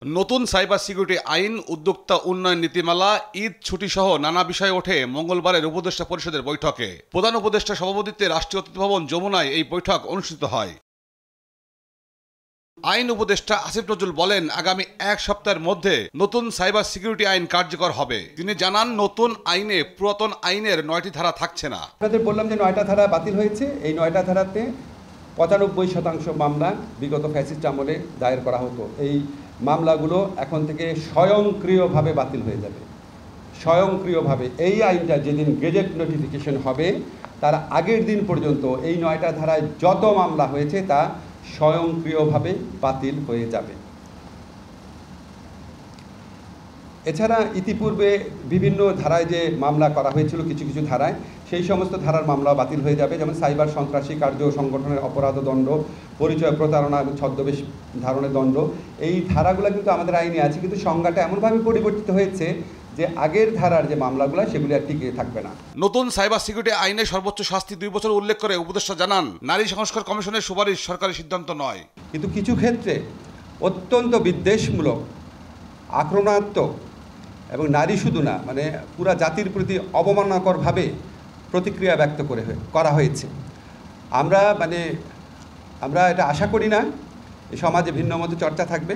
নতুন cyber security আইন, উদ্যোক্তা উন্নয়ন নীতিমালা, ঈদ ছুটি সহ নানা বিষয় ওঠে মঙ্গলবারের উপদেষ্টা পরিষদের বৈঠকে। প্রধান উপদেষ্টা সভাপতিত্বে রাষ্ট্রীয় অতিথি ভবন যমুনায় এই বৈঠক অনুষ্ঠিত হয়। আইন উপদেষ্টা আসিফ নজরুল বলেন, আগামী এক সপ্তাহের মধ্যে নতুন সাইবার সিকিউরিটি আইন কার্যকর হবে। তিনি জানান, নতুন আইনে পুরাতন আইনের 9টি ধারা থাকছে না। আপনাদের বললাম যে 9টা ধারা বাতিল হয়েছে। এই 9টা ধারাতে 95% মামলা বিগত ফ্যাসিস্ট আমলে দায়ের করা হতো। এই মামলাগুলো এখন থেকে স্বয়ংক্রিয়ভাবে বাতিল হয়ে যাবে। স্বয়ংক্রিয়ভাবে এই আইনটা যেদিন গেজেট নোটিফিকেশন হবে তার আগের দিন পর্যন্ত এই 9টা ধারায় যত মামলা হয়েছে তা স্বয়ংক্রিয়ভাবে বাতিল হয়ে যাবে। এছাড়া ইতিপূর্বে বিভিন্ন ধারায় যে মামলা করা হয়েছিল, কিছু কিছু ধারায় সেই সমস্ত ধারার মামলা বাতিল হয়ে যাবে। যেমন সাইবার সন্ত্রাসী কার্য সংগঠনের অপরাধ দণ্ড, পরিচয় প্রতারণা এবং ছদ্মবেশ ধারণের দণ্ড, এই ধারাগুলো কিন্তু আমাদের আইনে আছে, কিন্তু সংজ্ঞাটা এমনভাবে পরিবর্তিত হয়েছে যে আগের ধারার যে মামলাগুলো সেগুলি আর টিকে থাকবে না। নতুন সাইবার সিকিউরিটি আইনে সর্বোচ্চ শাস্তি 2 বছর উল্লেখ করে উপদেষ্টা জানান, নারী সংস্কার কমিশনের সুপারিশ সরকারি সিদ্ধান্ত নয়। কিন্তু কিছু ক্ষেত্রে অত্যন্ত বিদ্বেষমূলক, আক্রমণাত্মক এবং নারী শুধু না, মানে পুরা জাতির প্রতি অবমাননাকরভাবে প্রতিক্রিয়া ব্যক্ত করা হয়েছে। আমরা এটা আশা করি না এই সমাজে ভিন্ন মতো চর্চা থাকবে।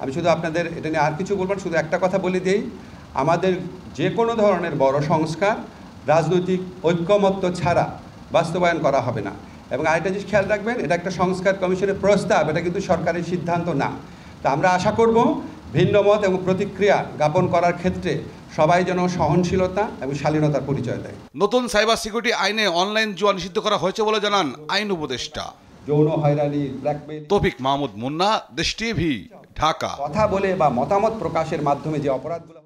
আমি শুধু আপনাদের এটা নিয়ে আর কিছু বলবো না, শুধু একটা কথা বলে দিই, আমাদের যে কোনো ধরনের বড় সংস্কার রাজনৈতিক ঐক্যমত্য ছাড়া বাস্তবায়ন করা হবে না। এবং আরেকটা জিনিস খেয়াল রাখবেন, এটা একটা সংস্কার কমিশনের প্রস্তাব, এটা কিন্তু সরকারের সিদ্ধান্ত না। তা আমরা আশা করব ভিন্নমত এবং প্রতিক্রিয়া জ্ঞাপন করার ক্ষেত্রে সবাই যেন সহনশীলতা এবং শালীনতার পরিচয় দেয়। নতুন সাইবার সিকিউরিটি আইনে অনলাইন জুয়া নিষিদ্ধ করা হয়েছে বলে জানান আইন উপদেষ্টা। যৌন হয়রানি, ব্ল্যাকমেইল। তৌফিক মাহমুদ মুন্না, দেশ টিভি, ঢাকা। কথা বলে বা মতামত প্রকাশের মাধ্যমে যে অপরাধগুলো